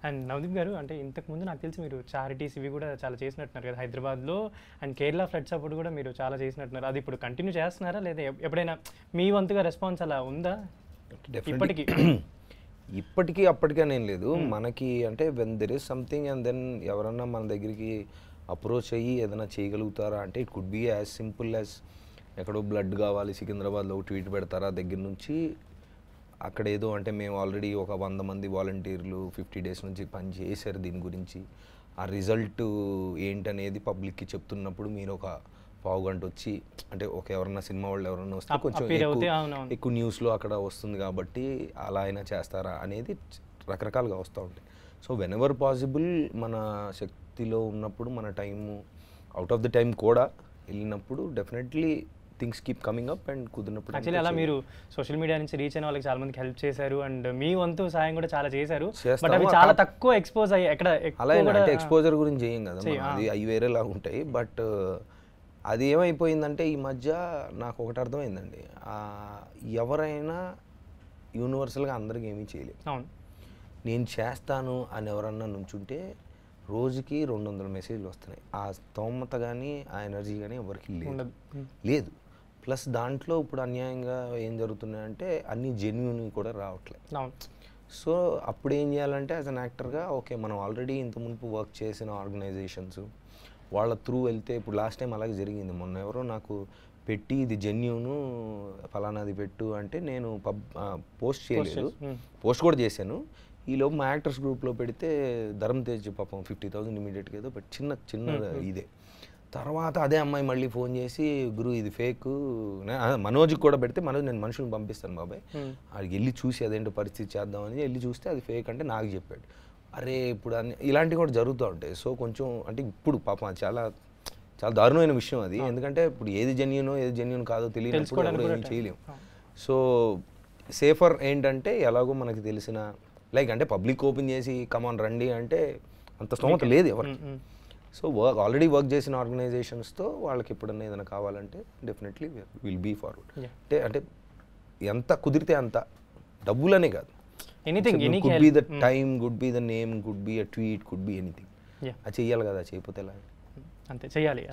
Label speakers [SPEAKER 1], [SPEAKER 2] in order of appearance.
[SPEAKER 1] And Navdeep గారు, అంటే ఇంతకుముందు నాకు తెలిసి మీరు చారిటీస్ ఇవి కూడా చాలా చేసినట్టున్నారు కదా హైదరాబాద్లో, అండ్ కేరళ ఫ్లడ్స్ అప్పుడు కూడా మీరు చాలా చేసినట్టున్నారు. అది ఇప్పుడు కంటిన్యూ చేస్తున్నారా, లేదా ఎప్పుడైనా మీ వంతుగా రెస్పాన్స్ అలా ఉందా ఇప్పటికీ?
[SPEAKER 2] ఇప్పటికీ అప్పటికీ అనేం లేదు. మనకి అంటే when there is something and then ఎవరన్నా మన దగ్గరికి అప్రోచ్ అయ్యి ఏదైనా చేయగలుగుతారా అంటే it could be as simple as ఎక్కడో బ్లడ్ కావాలి సికింద్రాబాద్లో ట్వీట్ పెడతారా దగ్గర నుంచి అక్కడ ఏదో అంటే మేము ఆల్రెడీ ఒక 100 మంది వాలంటీర్లు 50 డేస్ నుంచి పని చేశారు దీని గురించి, ఆ రిజల్ట్ ఏంటనేది పబ్లిక్కి చెప్తున్నప్పుడు మీరు ఒక పావు గంట వచ్చి అంటే ఒక ఎవరన్నా సినిమా వాళ్ళు ఎవరన్నా వస్తే కొంచెం ఎక్కువ న్యూస్లో అక్కడ వస్తుంది కాబట్టి అలా అయినా చేస్తారా అనేది రకరకాలుగా వస్తూ ఉంటాయి. సో వెన్ ఎవర్ పాసిబుల్ మన శక్తిలో ఉన్నప్పుడు మన time out of the time కూడా వెళ్ళినప్పుడు definitely things keep coming up and కుదిరినప్పుడు.
[SPEAKER 1] యాక్చువల్లీ అలా మీరు సోషల్ మీడియా నుంచి రీచ్ అయిన వాళ్ళకి చాలా మందికి హెల్ప్ చేశారు అండ్ మీ వంతు సాయం కూడా చాలా చేశారు. బట్ అవి చాలా తక్కువ ఎక్స్పోజ్ అయ్యాయి. ఎక్కడ
[SPEAKER 2] అలా అంటే ఎక్స్పోజర్ గురించి చేయం కదా, అది అవి వేరేలా ఉంటాయి. బట్ అది ఏమైపోయిందంటే ఈ మధ్య నాకు ఒకటి అర్థమైందండి, ఎవరైనా యూనివర్సల్గా అందరికి ఏమీ చేయలేదు.
[SPEAKER 1] అవును,
[SPEAKER 2] నేను చేస్తాను అని ఎవరన్నా నుంచుంటే రోజుకి 200 మెసేజ్లు వస్తున్నాయి. ఆ స్తోమత కానీ ఆ ఎనర్జీ కానీ ఎవరికి లేదు. ప్లస్ దాంట్లో ఇప్పుడు అన్యాయంగా ఏం జరుగుతున్నాయంటే అన్నీ జెన్యూన్ కూడా రావట్లేదు. సో అప్పుడు ఏం చేయాలంటే యాజ్ అన్ యాక్టర్గా ఓకే మనం ఆల్రెడీ ఇంత మునుపు వర్క్ చేసిన ఆర్గనైజేషన్స్ వాళ్ళ త్రూ వెళ్తే, ఇప్పుడు లాస్ట్ టైం అలాగే జరిగింది. మొన్న ఎవరో నాకు పెట్టి ఇది జెన్యూను ఫలానాది పెట్టు అంటే నేను పోస్ట్ చేయలేదు, పోస్ట్ కూడా చేశాను. ఈలోపు మా యాక్టర్స్ గ్రూప్లో పెడితే ధర్మ తేజ్ పాపం 50,000 ఇమీడియట్గా ఏదో పెట్టి చిన్న ఇదే. తర్వాత అదే అమ్మాయి మళ్ళీ ఫోన్ చేసి గురు ఇది ఫేక్, మనోజ్కి కూడా పెడితే మనోజ్ నేను మనుషులను పంపిస్తాను బాబాయ్ ఆడికి వెళ్ళి చూసి అదేంటో పరిస్థితి చేద్దామని వెళ్ళి చూస్తే అది ఫేక్ అంటే నాకు చెప్పాడు. అరే ఇప్పుడు ఇలాంటివి కూడా జరుగుతూ ఉంటాయి. సో కొంచెం అంటే ఇప్పుడు పాపం చాలా చాలా దారుణమైన విషయం అది. ఎందుకంటే ఇప్పుడు ఏది జెన్యూనో ఏది జెన్యూన్ కాదో తెలియనప్పుడు ఎవరు ఏం చేయలేము. సో సేఫర్ ఏంటంటే ఎలాగో మనకి తెలిసిన లైక్ అంటే పబ్లిక్ ఓపెన్ చేసి కమాన్ రండి అంటే అంత స్తోమత లేదు ఎవరికి. సో ఆల్రెడీ వర్క్ చేసిన ఆర్గనైజేషన్స్తో వాళ్ళకి ఎప్పుడన్నా ఏదైనా కావాలంటే డెఫినెట్లీ విల్ బీ ఫార్వర్డ్. అంటే ఎంత కుదిరితే అంత, డబ్బులనే కాదు, could be the time, could be the name, could be a tweet, could be anything. అది చెయ్యాలి కదా, చేయకపోతే ఎలా?
[SPEAKER 1] అంతే, చెయ్యాలి.